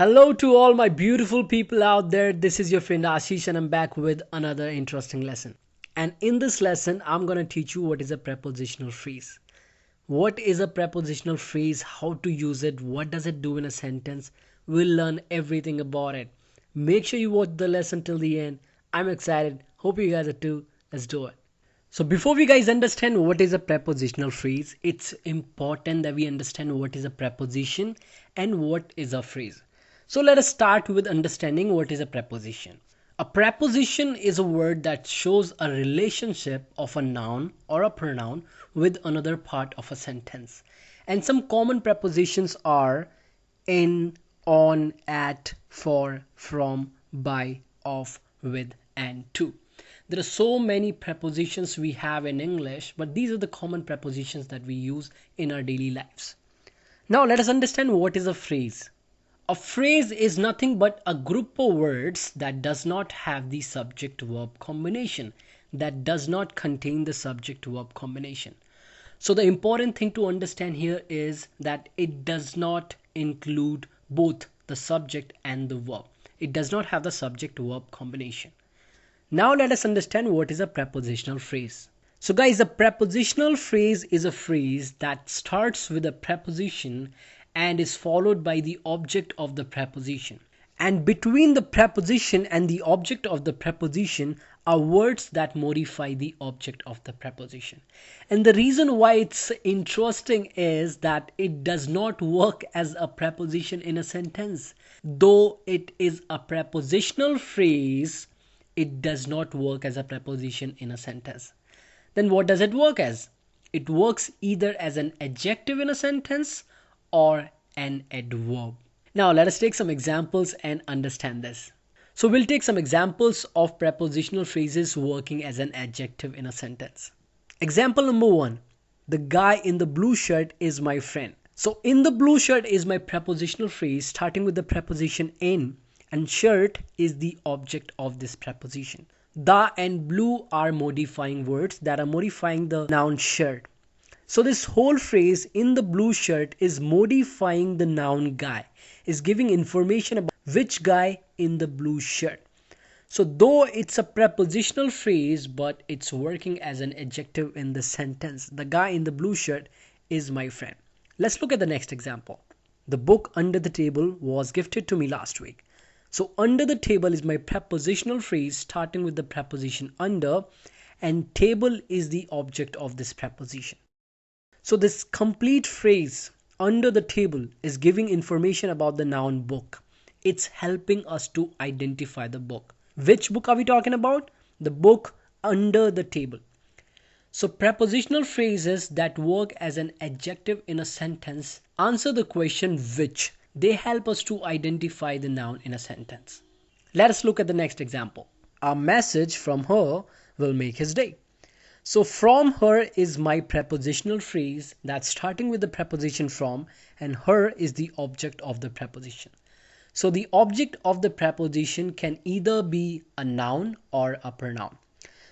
Hello to all my beautiful people out there. This is your friend Ashish and I'm back with another interesting lesson. And in this lesson, I'm going to teach you what is a prepositional phrase. What is a prepositional phrase, how to use it, what does it do in a sentence. We'll learn everything about it. Make sure you watch the lesson till the end. I'm excited. Hope you guys are too. Let's do it. So before we guys understand what is a prepositional phrase, it's important that we understand what is a preposition and what is a phrase. So let us start with understanding what is a preposition. A preposition is a word that shows a relationship of a noun or a pronoun with another part of a sentence. And some common prepositions are in, on, at, for, from, by, of, with, and to. There are so many prepositions we have in English, but these are the common prepositions that we use in our daily lives. Now let us understand what is a phrase. A phrase is nothing but a group of words that does not have the subject-verb combination, that does not contain the subject-verb combination. So the important thing to understand here is that it does not include both the subject and the verb. It does not have the subject-verb combination. Now let us understand what is a prepositional phrase. So guys, a prepositional phrase is a phrase that starts with a preposition and is followed by the object of the preposition. And between the preposition and the object of the preposition are words that modify the object of the preposition. And the reason why it's interesting is that it does not work as a preposition in a sentence. Though it is a prepositional phrase, it does not work as a preposition in a sentence. Then what does it work as? It works either as an adjective in a sentence or an adverb. Now let us take some examples and understand this. So we'll take some examples of prepositional phrases working as an adjective in a sentence. Example number 1. The guy in the blue shirt is my friend. So in the blue shirt is my prepositional phrase starting with the preposition in, and shirt is the object of this preposition. The and blue are modifying words that are modifying the noun shirt. So this whole phrase in the blue shirt is modifying the noun guy, is giving information about which guy in the blue shirt. So though it's a prepositional phrase, but it's working as an adjective in the sentence. The guy in the blue shirt is my friend. Let's look at the next example. The book under the table was gifted to me last week. So under the table is my prepositional phrase starting with the preposition under, and table is the object of this preposition. So this complete phrase under the table is giving information about the noun book. It's helping us to identify the book. Which book are we talking about? The book under the table. So prepositional phrases that work as an adjective in a sentence answer the question which. They help us to identify the noun in a sentence. Let us look at the next example. A message from her will make his day. So from her is my prepositional phrase that's starting with the preposition from, and her is the object of the preposition. So the object of the preposition can either be a noun or a pronoun.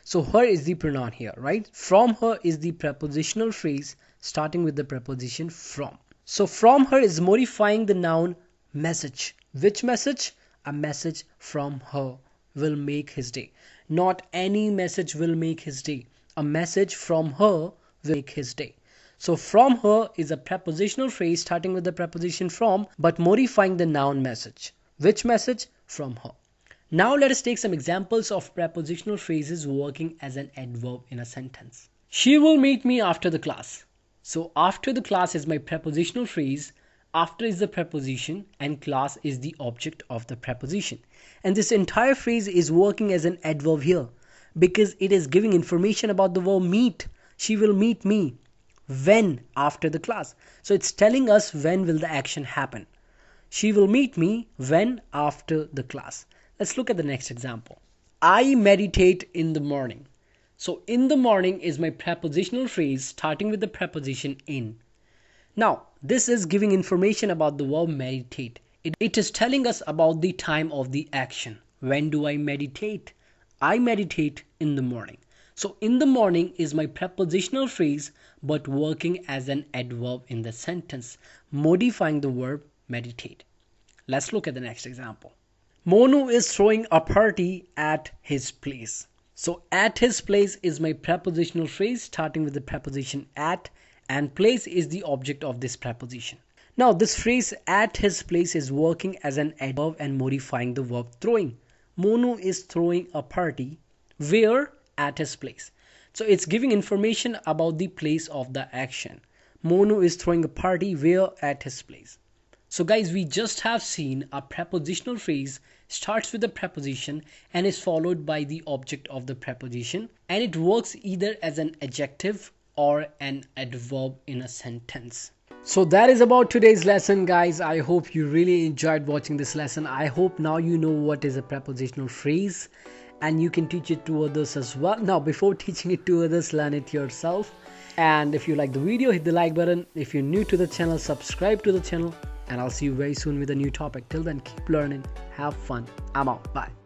So her is the pronoun here, right? From her is the prepositional phrase starting with the preposition from. So from her is modifying the noun message. Which message? A message from her will make his day. Not any message will make his day. A message from her will make his day. So from her is a prepositional phrase starting with the preposition from, but modifying the noun message. Which message? From her. Now let us take some examples of prepositional phrases working as an adverb in a sentence. She will meet me after the class. So after the class is my prepositional phrase, after is the preposition, and class is the object of the preposition. And this entire phrase is working as an adverb here because it is giving information about the verb meet. She will meet me. When? After the class. So it's telling us when will the action happen. She will meet me when? After the class. Let's look at the next example. I meditate in the morning. So in the morning is my prepositional phrase starting with the preposition in. Now this is giving information about the verb meditate. It is telling us about the time of the action. When do I meditate? I meditate in the morning. So in the morning is my prepositional phrase but working as an adverb in the sentence, modifying the verb meditate. Let's look at the next example. Monu is throwing a party at his place. So at his place is my prepositional phrase starting with the preposition at, and place is the object of this preposition. Now this phrase at his place is working as an adverb and modifying the verb throwing. Monu is throwing a party where? At his place. So it's giving information about the place of the action. Monu is throwing a party where? At his place. So guys, we just have seen a prepositional phrase starts with a preposition and is followed by the object of the preposition, and it works either as an adjective or an adverb in a sentence. So that is about today's lesson, guys. I hope you really enjoyed watching this lesson. I hope now you know what is a prepositional phrase and you can teach it to others as well. Now before teaching it to others, learn it yourself. And if you like the video, hit the like button. If you're new to the channel, subscribe to the channel, and I'll see you very soon with a new topic. Till then, keep learning, have fun. I'm out. Bye.